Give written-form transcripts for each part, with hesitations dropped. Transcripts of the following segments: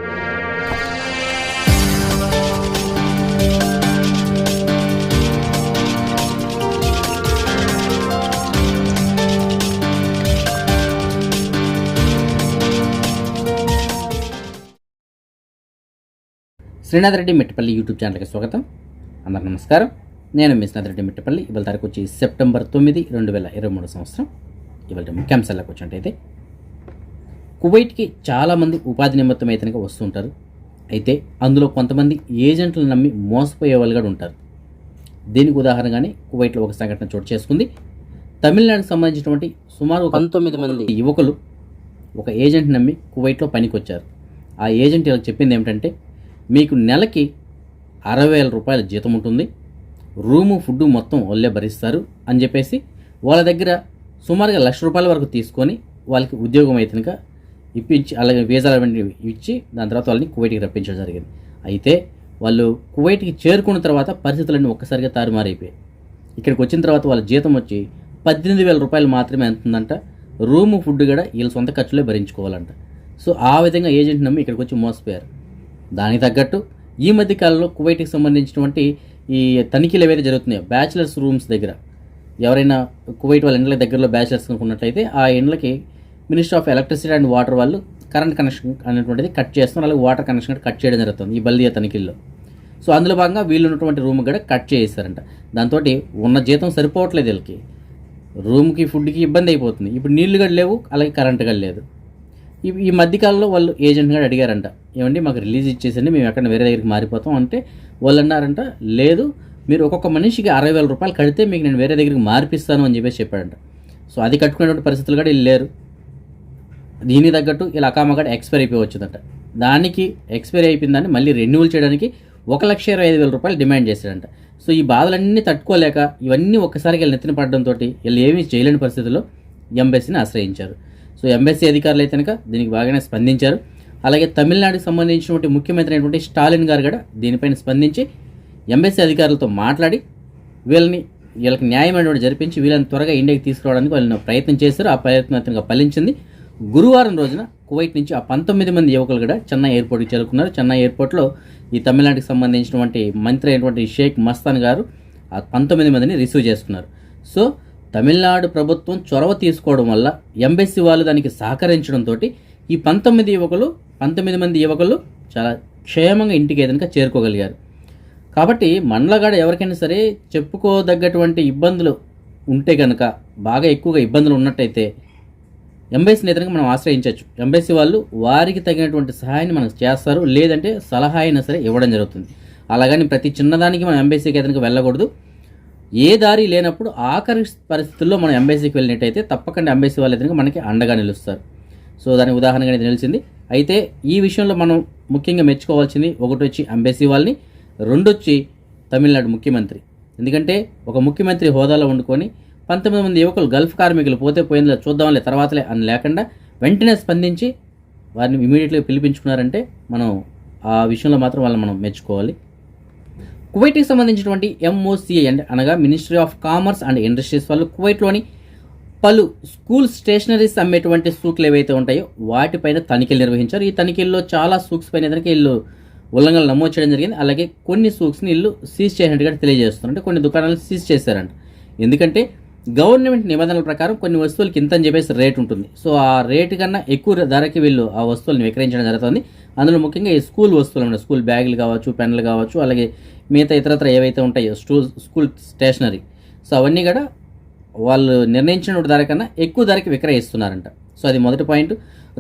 Srinath Reddy Mittapalli YouTube ఛానల్కి స్వాగతం. అందరికి నమస్కారం. నేను మీ శ్రీనాథ్ రెడ్డి మిట్టపల్లి. ఇవాళ తారీఖు వచ్చి సెప్టెంబర్ 9, 2023 సంవత్సరం. ఇవాళ ముఖ్యాంశాలకు వచ్చినట్టయితే, కువైట్కి చాలామంది ఉపాధి నిమిత్తం అయితే వస్తుంటారు. అయితే అందులో కొంతమంది ఏజెంట్లను నమ్మి మోసపోయే వాళ్ళు కూడా ఉంటారు. దీనికి ఉదాహరణగానే కువైట్లో ఒక సంఘటన చోటు చేసుకుంది. తమిళనాడుకు సంబంధించినటువంటి సుమారు 19 మంది యువకులు ఒక ఏజెంట్ నమ్మి కువైట్లో పనికి వచ్చారు. ఆ ఏజెంట్ ఇలా చెప్పింది ఏమిటంటే, మీకు నెలకి 60,000 రూపాయల జీతం ఉంటుంది, రూము ఫుడ్ మొత్తం వాళ్ళే భరిస్తారు అని చెప్పేసి వాళ్ళ దగ్గర సుమారుగా ₹1,00,000 వరకు తీసుకొని వాళ్ళకి ఉద్యోగం అయితే ఇప్పించి, అలాగే వీసాలు అవన్నీ ఇచ్చి దాని తర్వాత వాళ్ళని కువైట్కి రప్పించడం జరిగింది. అయితే వాళ్ళు కువైట్కి చేరుకున్న తర్వాత పరిస్థితులన్నీ ఒక్కసారిగా తారుమారైపోయాయి. ఇక్కడికి వచ్చిన తర్వాత వాళ్ళ జీతం వచ్చి 18,000 రూపాయలు మాత్రమే అంటుందంట. రూము ఫుడ్ కూడా వీళ్ళ సొంత ఖర్చులే భరించుకోవాలంట. సో ఆ విధంగా ఏజెంట్ నమ్మి ఇక్కడికి వచ్చి మోసపోయారు. దానికి తగ్గట్టు ఈ మధ్య కాలంలో కువైట్కి సంబంధించినటువంటి ఈ తనిఖీలు ఏవైతే జరుగుతున్నాయో బ్యాచిలర్స్ రూమ్స్ దగ్గర, ఎవరైనా కువైట్ వాళ్ళ ఇండ్ల దగ్గరలో బ్యాచిలర్స్ ఉన్నట్లయితే ఆ ఇండ్లకి ministry of electricity and water వాళ్ళు కరెంట్ కనెక్షన్ అనేటువంటిది కట్ చేస్తున్నారు. అలాగే వాటర్ కనెక్షన్ కట్ చేయడం జరుగుతుంది ఈ బల్దియా తనిఖీల్లో. సో అందులో భాగంగా వీళ్ళు ఉన్నటువంటి రూమ్ కూడా కట్ చేసేస్తారంట. దాంతో ఉన్న జీతం సరిపోవట్లేదు వీళ్ళకి, రూమ్కి ఫుడ్కి ఇబ్బంది అయిపోతుంది. ఇప్పుడు నీళ్లు కూడా లేవు, అలాగే కరెంట్ కూడా లేదు. ఈ మధ్యకాలంలో వాళ్ళు ఏజెంట్ కూడా అడిగారంట, ఏమండి మాకు రిలీజ్ ఇచ్చేసండి, మేము ఎక్కడ వేరే దగ్గరికి మారిపోతాం అంటే వాళ్ళు అన్నారంట, లేదు మీరు ఒక్కొక్క మనిషికి 60,000 రూపాయలు కడితే మీకు నేను వేరే దగ్గరికి మార్పిస్తాను అని చెప్పేసి చెప్పాడంట. సో అది కట్టుకునేటువంటి పరిస్థితులు కూడా వీళ్ళు లేరు. దీనికి తగ్గట్టు ఇలా అకామగాడ ఎక్స్పైర్ అయిపోయి వచ్చిందంట. దానికి ఎక్స్పైర్ అయిపోయిందని మళ్ళీ రెన్యూవల్ చేయడానికి 1,25,000 రూపాయలు డిమాండ్ చేశాడంట. సో ఈ బాధలన్నీ తట్టుకోలేక ఇవన్నీ ఒక్కసారికి వీళ్ళు నెత్తిన పడడంతో వీళ్ళు ఏమీ చేయలేని పరిస్థితుల్లో ఎంబెస్సీని ఆశ్రయించారు. సో ఎంబెస్సీ అధికారులు అయితే కనుక దీనికి బాగానే స్పందించారు. అలాగే తమిళనాడుకి సంబంధించినటువంటి ముఖ్యమంత్రి అయినటువంటి స్టాలిన్ గారు కూడా దీనిపైన స్పందించి ఎంబెస్సీ అధికారులతో మాట్లాడి వీళ్ళకి న్యాయమైనటువంటి జరిపించి వీళ్ళని త్వరగా ఇండియాకి తీసుకురావడానికి వాళ్ళని ప్రయత్నం చేశారు. ఆ ప్రయత్నం ఫలించింది. గురువారం రోజున కువైట్ నుంచి ఆ 19 మంది యువకులు కూడా చెన్నై ఎయిర్పోర్ట్కి చేరుకున్నారు. చెన్నై ఎయిర్పోర్ట్లో ఈ తమిళనాడుకి సంబంధించినటువంటి మంత్రి అయినటువంటి షేక్ మస్తాన్ గారు ఆ 19 మందిని రిసీవ్ చేసుకున్నారు. సో తమిళనాడు ప్రభుత్వం చొరవ తీసుకోవడం వల్ల ఎంబెస్సీ వాళ్ళు దానికి సహకరించడంతో ఈ 19 మంది యువకులు చాలా క్షేమంగా ఇంటికి ఏదైనా చేరుకోగలిగారు. కాబట్టి మనలగాడ ఎవరికైనా సరే చెప్పుకోదగ్గటువంటి ఇబ్బందులు ఉంటే కనుక, బాగా ఎక్కువగా ఇబ్బందులు ఉన్నట్టయితే ఎంబెస్సీని ఏదైనా మనం ఆశ్రయించవచ్చు. ఎంబెస్సీ వాళ్ళు వారికి తగినటువంటి సహాయాన్ని మనకు చేస్తారు, లేదంటే సలహా అయినా సరే ఇవ్వడం జరుగుతుంది. అలాగని ప్రతి చిన్నదానికి మనం ఎంబెస్సీకి ఏదైనా వెళ్ళకూడదు. ఏ దారి లేనప్పుడు ఆఖరి పరిస్థితుల్లో మనం ఎంబెస్సీకి వెళ్ళినట్టయితే తప్పకుండా ఎంబెస్సీ వాళ్ళు ఏదైనా మనకి అండగా నిలుస్తారు. సో దానికి ఉదాహరణగా ఇది నిలిచింది. అయితే ఈ విషయంలో మనం ముఖ్యంగా మెచ్చుకోవాల్సింది, ఒకటి వచ్చి ఎంబెస్సీ వాళ్ళని, రెండు వచ్చి తమిళనాడు ముఖ్యమంత్రి. ఎందుకంటే ఒక ముఖ్యమంత్రి హోదాలో వండుకొని 19 మంది యువకులు గల్ఫ్ కార్మికులు పోతే పోయిందిలే చూద్దాంలే తర్వాతలే అని లేకుండా వెంటనే స్పందించి వారిని ఇమీడియట్గా పిలిపించుకున్నారంటే మనం ఆ విషయంలో మాత్రం వాళ్ళని మనం మెచ్చుకోవాలి. కువైట్కి సంబంధించినటువంటి MOCI అనగా ministry of commerce and industries వాళ్ళు కువైట్లోని పలు స్కూల్ స్టేషనరీస్ అమ్మేటువంటి సూక్లు ఏవైతే ఉంటాయో వాటిపైన తనిఖీలు నిర్వహించారు. ఈ తనిఖీల్లో చాలా సూక్స్ పైన ఏదైనా వీళ్ళు ఉల్లంఘనలు నమోదు చేయడం జరిగింది. అలాగే కొన్ని సూక్స్ని వీళ్ళు సీజ్ చేసినట్టుగా తెలియజేస్తున్నారు. అంటే కొన్ని దుకాణాలను సీజ్ చేశారంట. ఎందుకంటే గవర్నమెంట్ నిబంధనల ప్రకారం కొన్ని వస్తువులకి ఇంత అని చెప్పేసి రేట్ ఉంటుంది. సో ఆ రేటు కన్నా ఎక్కువ ధరకి వీళ్ళు ఆ వస్తువులను విక్రయించడం జరుగుతుంది. అందులో ముఖ్యంగా ఈ స్కూల్ వస్తువులు ఉన్నాయి, స్కూల్ బ్యాగులు కావచ్చు, పెన్నులు కావచ్చు, అలాగే మిగతా ఇతరత్ర ఏవైతే ఉంటాయో స్కూల్ స్టేషనరీ, సో అవన్నీ కూడా వాళ్ళు నిర్ణయించిన ధర కన్నా ఎక్కువ ధరకి విక్రయిస్తున్నారంట. సో అది మొదటి పాయింట్.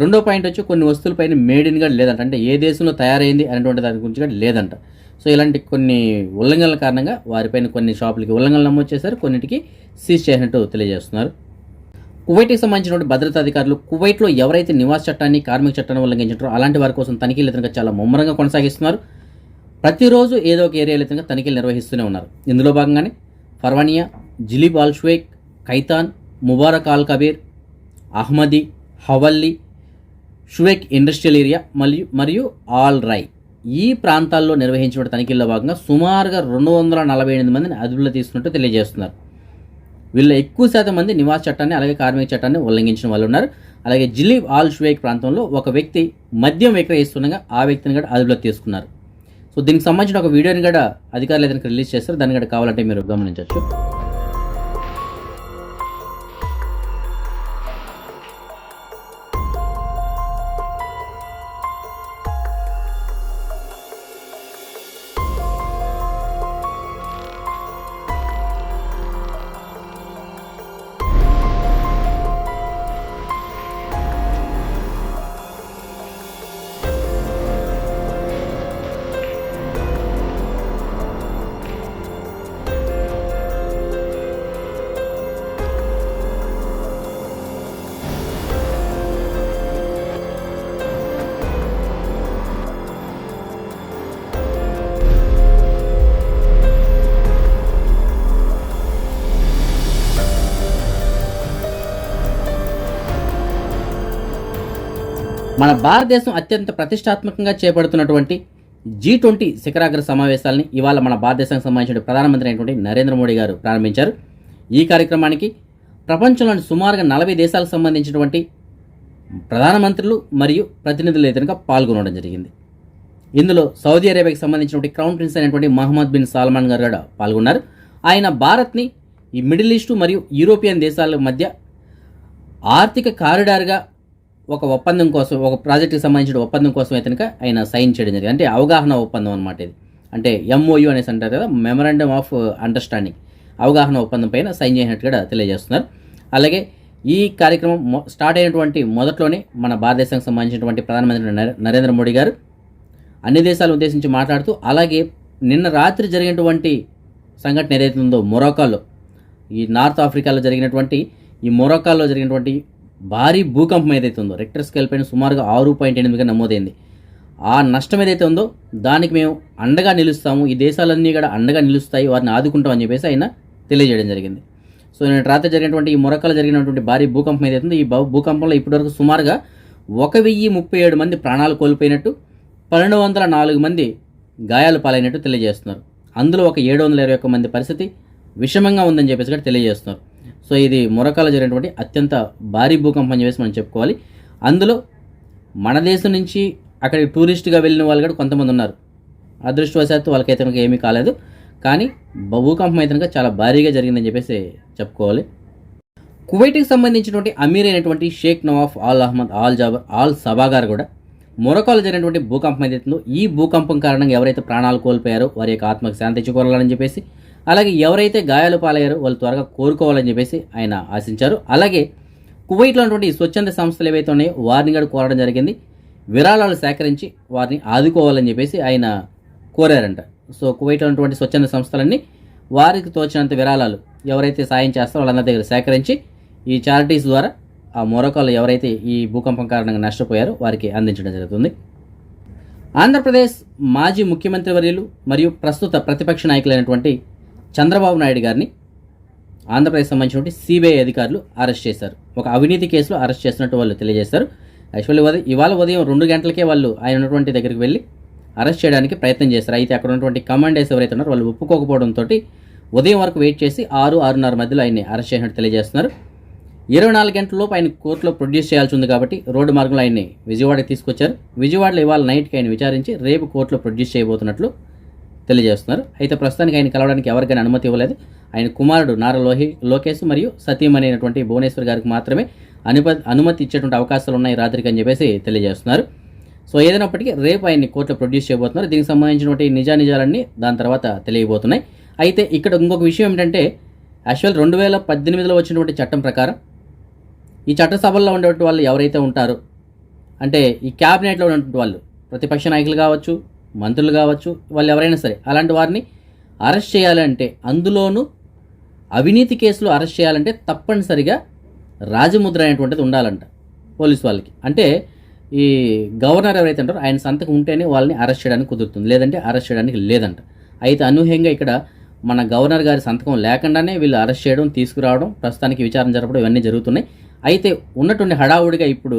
రెండో పాయింట్ వచ్చి కొన్ని వస్తువులపైన మేడ్ ఇన్ కూడా లేదంట, అంటే ఏ దేశంలో తయారైంది అనేటువంటి దాని గురించి కూడా లేదంట. సో ఇలాంటి కొన్ని ఉల్లంఘనల కారణంగా వారిపైన కొన్ని షాపులకి ఉల్లంఘనలు నమోదు చేశారు, కొన్నిటికి సీజ్ చేసినట్టు తెలియజేస్తున్నారు. కువైట్కి సంబంధించిన భద్రతా అధికారులు కువైట్లో ఎవరైతే నివాస చట్టాన్ని, కార్మిక చట్టాన్ని ఉల్లంఘించారో అలాంటి వారి కోసం తనిఖీలు ఎదురుగా చాలా ముమ్మరంగా కొనసాగిస్తున్నారు. ప్రతిరోజు ఏదో ఒక ఏరియాలో ఎదురుగా తనిఖీలు నిర్వహిస్తూనే ఉన్నారు. ఇందులో భాగంగానే Farwaniya, Jleeb Al Shuwaikh, Khaitan, Mubarak Al Kabeer, Ahmadi, Hawally, Shuwaikh industrial area మరియు ఆల్ రై ఈ ప్రాంతాల్లో నిర్వహించిన తనిఖీల్లో భాగంగా సుమారుగా 248 మందిని అదుపులో తీసుకున్నట్టు తెలియజేస్తున్నారు. వీళ్ళు ఎక్కువ శాతం మంది నివాస చట్టాన్ని అలాగే కార్మిక చట్టాన్ని ఉల్లంఘించిన వాళ్ళు ఉన్నారు. అలాగే జిలీబ్ ఆల్ షువైక్ ప్రాంతంలో ఒక వ్యక్తి మద్యం విక్రయిస్తుండగా ఆ వ్యక్తిని కూడా అదుపులోకి తీసుకున్నారు. సో దీనికి సంబంధించిన ఒక వీడియోని కూడా అధికారులు ఏదైనా రిలీజ్ చేస్తారు, దాన్ని కూడా కావాలంటే మీరు గమనించవచ్చు. మన భారతదేశం అత్యంత ప్రతిష్టాత్మకంగా చేపడుతున్నటువంటి G20 శిఖరాగ్ర సమావేశాలని ఇవాళ మన భారతదేశానికి సంబంధించిన ప్రధానమంత్రి అయినటువంటి నరేంద్ర మోడీ గారు ప్రారంభించారు. ఈ కార్యక్రమానికి ప్రపంచంలోని సుమారుగా 40 దేశాలకు సంబంధించినటువంటి ప్రధానమంత్రులు మరియు ప్రతినిధులు ఎదురుగా పాల్గొనడం జరిగింది. ఇందులో సౌదీ అరేబియాకి సంబంధించినటువంటి క్రౌన్ ప్రిన్స్ అయినటువంటి మహమ్మద్ బిన్ సాల్మాన్ గారు కూడా పాల్గొన్నారు. ఆయన భారత్ని ఈ మిడిల్ ఈస్టు మరియు యూరోపియన్ దేశాల మధ్య ఆర్థిక కారిడార్గా ఒక ఒప్పందం కోసం, ఒక ప్రాజెక్టుకి సంబంధించిన ఒప్పందం కోసం అయితే కనుక ఆయన సైన్ చేయడం జరిగింది. అంటే అవగాహన ఒప్పందం అనమాట ఇది. అంటే MOU అనేసి అంటారు కదా, మెమరాండమ్ ఆఫ్ అండర్స్టాండింగ్, అవగాహన ఒప్పందం పైన సైన్ చేసినట్టుగా తెలియజేస్తున్నారు. అలాగే ఈ కార్యక్రమం స్టార్ట్ అయినటువంటి మొదట్లోనే మన భారతదేశానికి సంబంధించినటువంటి ప్రధానమంత్రి నరేంద్ర మోడీ గారు అన్ని దేశాలను ఉద్దేశించి మాట్లాడుతూ, అలాగే నిన్న రాత్రి జరిగినటువంటి సంఘటన ఏదైతే ఉందో మొరాకోలో, ఈ నార్త్ ఆఫ్రికాలో జరిగినటువంటి ఈ మొరాకోలో జరిగినటువంటి భారీ భూకంపం ఏదైతే ఉందో రిక్టర్ స్కేల్ పైన సుమారుగా 6.8గా నమోదైంది. ఆ నష్టం ఏదైతే ఉందో దానికి మేము అండగా నిలుస్తాము, ఈ దేశాలన్నీ కూడా అండగా నిలుస్తాయి, వారిని ఆదుకుంటాం అని చెప్పేసి ఆయన తెలియజేయడం జరిగింది. సో నేను రాత్రి జరిగినటువంటి ఈ మొరాకోలో జరిగినటువంటి భారీ భూకంపం ఏదైతే ఉందో ఈ భూకంపంలో ఇప్పటివరకు సుమారుగా 1037 మంది ప్రాణాలు కోల్పోయినట్టు, 1204 మంది గాయాలు పాలైనట్టు తెలియజేస్తున్నారు. అందులో ఒక 721 మంది పరిస్థితి విషమంగా ఉందని చెప్పేసి కూడా తెలియజేస్తున్నారు. సో ఇది మొరాకోలో జరిగినటువంటి అత్యంత భారీ భూకంపం అని చెప్పేసి మనం చెప్పుకోవాలి. అందులో మన దేశం నుంచి అక్కడికి టూరిస్ట్గా వెళ్ళిన వాళ్ళు కూడా కొంతమంది ఉన్నారు. అదృష్టవశాత్తు వాళ్ళకైతే కనుక ఏమీ కాలేదు, కానీ భూకంపం అయితే కనుక చాలా భారీగా జరిగిందని చెప్పేసి చెప్పుకోవాలి. కువైట్కి సంబంధించినటువంటి అమీర్ అయినటువంటి Sheikh Nawaf Al Ahmad Al Sabah గారు కూడా మొరాకోలో జరిగినటువంటి భూకంపం ఏదైతుందో ఈ భూకంపం కారణంగా ఎవరైతే ప్రాణాలు కోల్పోయారో వారి యొక్క ఆత్మకు శాంతి చేకూరాలని చెప్పేసి, అలాగే ఎవరైతే గాయాలు పాలయ్యారో వాళ్ళు త్వరగా కోరుకోవాలని చెప్పేసి ఆయన ఆశించారు. అలాగే కువైట్లో ఉన్నటువంటి స్వచ్ఛంద సంస్థలు ఏవైతే ఉన్నాయో వారిని కూడా కోరడం జరిగింది, విరాళాలు సేకరించి వారిని ఆదుకోవాలని చెప్పేసి ఆయన కోరారంట. సో కువైట్లో ఉన్నటువంటి స్వచ్ఛంద సంస్థలన్నీ వారికి తోచినంత విరాళాలు ఎవరైతే సాయం చేస్తారో వాళ్ళందరి దగ్గర సేకరించి ఈ చారిటీస్ ద్వారా ఆ మొరాకోలో ఎవరైతే ఈ భూకంపం కారణంగా నష్టపోయారో వారికి అందించడం జరుగుతుంది. ఆంధ్రప్రదేశ్ మాజీ ముఖ్యమంత్రి వర్యులు మరియు ప్రస్తుత ప్రతిపక్ష నాయకులైనటువంటి చంద్రబాబు నాయుడు గారిని ఆంధ్రప్రదేశ్ సంబంధించినటువంటి CBI అధికారులు అరెస్ట్ చేశారు. ఒక అవినీతి కేసులో అరెస్ట్ చేసినట్టు వాళ్ళు తెలియజేశారు. యాక్చువల్లీ ఇవాళ ఉదయం 2 గంటలకే వాళ్ళు ఆయన ఉన్నటువంటి దగ్గరికి వెళ్ళి అరెస్ట్ చేయడానికి ప్రయత్నం చేశారు. అయితే అక్కడ ఉన్నటువంటి కమాండర్స్ ఎవరైతే ఉన్నారో వాళ్ళు ఒప్పుకోకపోవడంతో ఉదయం వరకు వెయిట్ చేసి 6-6:30 మధ్యలో ఆయన్ని అరెస్ట్ చేసినట్టు తెలియజేస్తున్నారు. 24 గంటలలోపు ఆయన కోర్టులో ప్రొడ్యూస్ చేయాల్సి ఉంది కాబట్టి రోడ్డు మార్గంలో ఆయన్ని విజయవాడకి తీసుకొచ్చారు. విజయవాడలో ఇవాళ నైట్కి ఆయన విచారించి రేపు కోర్టులో ప్రొడ్యూస్ చేయబోతున్నట్లు తెలియజేస్తున్నారు. అయితే ప్రస్తుతానికి ఆయన కలవడానికి ఎవరికైనా అనుమతి ఇవ్వలేదు. ఆయన కుమారుడు నారా లోకేష్ మరియు సతీమణి అయినటువంటి భువనేశ్వర్ గారికి మాత్రమే అనుమతి ఇచ్చేటువంటి అవకాశాలు ఉన్నాయి రాత్రికి అని చెప్పేసి తెలియజేస్తున్నారు. సో ఏదైనప్పటికీ రేపు ఆయన్ని కోర్టులో ప్రొడ్యూస్ చేయబోతున్నారు. దీనికి సంబంధించినటువంటి నిజానిజాలన్నీ దాని తర్వాత తెలియబోతున్నాయి. అయితే ఇక్కడ ఇంకొక విషయం ఏమిటంటే, యాక్చువల్ 2018లో వచ్చినటువంటి చట్టం ప్రకారం ఈ చట్టసభల్లో ఉండేటువంటి వాళ్ళు ఎవరైతే ఉంటారో, అంటే ఈ క్యాబినెట్లో ఉన్నటువంటి వాళ్ళు ప్రతిపక్ష నాయకులు కావచ్చు, మంత్రులు కావచ్చు, వాళ్ళు ఎవరైనా సరే అలాంటి వారిని అరెస్ట్ చేయాలంటే, అందులోనూ అవినీతి కేసులు అరెస్ట్ చేయాలంటే తప్పనిసరిగా రాజముద్ర అనేటువంటిది ఉండాలంట పోలీసు వాళ్ళకి. అంటే ఈ గవర్నర్ ఎవరైతే ఉంటారో ఆయన సంతకం ఉంటేనే వాళ్ళని అరెస్ట్ చేయడానికి కుదురుతుంది, లేదంటే అరెస్ట్ చేయడానికి లేదంట. అయితే అనూహ్యంగా ఇక్కడ మన గవర్నర్ గారి సంతకం లేకుండానే వీళ్ళు అరెస్ట్ చేయడం, తీసుకురావడం, ప్రస్తుతానికి విచారణ జరపడం ఇవన్నీ జరుగుతున్నాయి. అయితే ఉన్నటువంటి హడావుడిగా ఇప్పుడు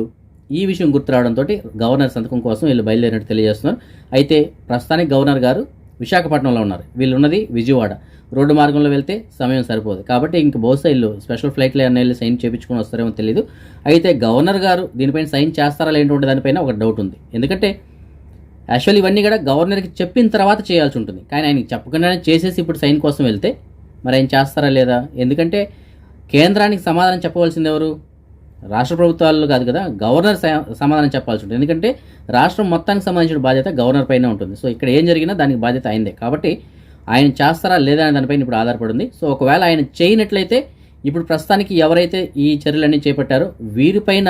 ఈ విషయం గుర్తు రావడంతో గవర్నర్ సంతకం కోసం వీళ్ళు బయలుదేరినట్టు తెలియజేస్తున్నారు. అయితే ప్రస్తుతానికి గవర్నర్ గారు విశాఖపట్నంలో ఉన్నారు, వీళ్ళు ఉన్నది విజయవాడ. రోడ్డు మార్గంలో వెళ్తే సమయం సరిపోదు, కాబట్టి ఇంక బహుశా వీళ్ళు స్పెషల్ ఫ్లైట్లో ఏమైనా వెళ్ళి సైన్ చేయించుకొని వస్తారేమో తెలియదు. అయితే గవర్నర్ గారు దీనిపైన సైన్ చేస్తారా లేనిటువంటి దానిపైన ఒక డౌట్ ఉంది. ఎందుకంటే యాక్చువల్ ఇవన్నీ కూడా గవర్నర్కి చెప్పిన తర్వాత చేయాల్సి ఉంటుంది, కానీ ఆయనకి చెప్పకుండానే చేసేసి ఇప్పుడు సైన్ కోసం వెళ్తే మరి ఆయన చేస్తారా లేదా? ఎందుకంటే కేంద్రానికి సమాధానం చెప్పవలసింది ఎవరు? రాష్ట్ర ప్రభుత్వాలు కాదు కదా, గవర్నర్ సమాధానం చెప్పాల్సి ఉంటుంది. ఎందుకంటే రాష్ట్రం మొత్తానికి సంబంధించిన బాధ్యత గవర్నర్ పైన ఉంటుంది. సో ఇక్కడ ఏం జరిగినా దానికి బాధ్యత అయిందే, కాబట్టి ఆయన చేస్తారా లేదా అనే దానిపైన ఇప్పుడు ఆధారపడింది. సో ఒకవేళ ఆయన చేయనట్లయితే ఇప్పుడు ప్రస్తుతానికి ఎవరైతే ఈ చర్యలన్నీ చేపట్టారో వీరిపైన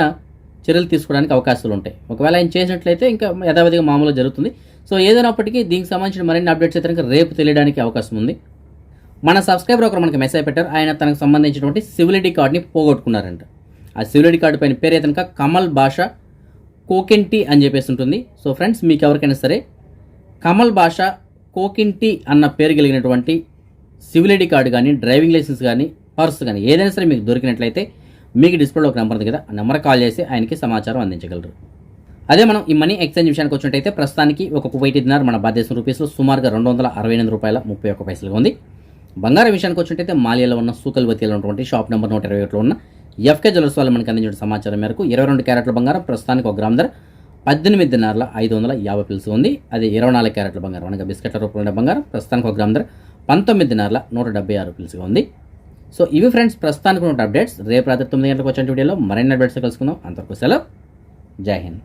చర్యలు తీసుకోవడానికి అవకాశాలు ఉంటాయి. ఒకవేళ ఆయన చేసినట్లయితే ఇంకా యథావిధిగా మామూలుగా జరుగుతుంది. సో ఏదైనప్పటికీ దీనికి సంబంధించిన మరిన్ని అప్డేట్స్ అయితే కనుక రేపు తెలియడానికి అవకాశం ఉంది. మన సబ్స్క్రైబర్ ఒకరు మనకి మెసేజ్ పెట్టారు, ఆయన తనకు సంబంధించినటువంటి సివిల్ ఐడి కార్డ్ని పోగొట్టుకున్నారంట. ఆ సివిల్ ఐడి కార్డు పైన పేరు అయితే కనుక కమల్ బాషా కోకింటి అని చెప్పేసి ఉంటుంది. సో ఫ్రెండ్స్, మీకు ఎవరికైనా సరే కమల్ బాషా కోకింటి అన్న పేరు కలిగినటువంటి సివిల్ ఐడి కార్డు కానీ, డ్రైవింగ్ లైసెన్స్ కానీ, పర్స్ కానీ ఏదైనా సరే మీకు దొరికినట్లయితే మీకు డిస్ప్లేలో ఒక నెంబర్ ఉంది కదా, ఆ నెంబర్ కాల్ చేసి ఆయనకి సమాచారం అందించగలరు. అదే మనం ఈ మనీ ఎక్స్చేంజ్ విషయానికి వచ్చినట్టయితే ప్రస్తుతానికి ఒక కువైటీ దినార్ మన భారతదేశం రూపీస్లో సుమారుగా $268.31 ఉంది. బంగారం విషయానికి వచ్చినట్టయితే మాలియాలో ఉన్న సూకల్వతిలో ఉన్నటువంటి షాప్ నెంబర్ 121లో ఉన్న ఎఫ్కే జ్యువెలర్స్ వాళ్ళు మనకు అందించిన సమాచారం మేరకు 22 క్యారెట్ల బంగారం ప్రస్తుతానికి ఒక గ్రామ్ ధర 18,550 ఉంది. అదే 24 క్యారెట్ల బంగారం అనగా బిస్కెట్ల రూపంలో బంగారం ప్రస్తుతానికి ఒక గ్రామ్ ధర 19,176 ఉంది. సో ఇవి ఫ్రెండ్స్ ప్రస్తుతానికి ఉన్న అప్డేట్స్. రేపు రాత్రి 9 గంటలకు వచ్చే వీడియోలో మరిన్ని అప్డేట్స్ కలుసుకుందాం. అంతవరకు సెలవు, జై హింద్.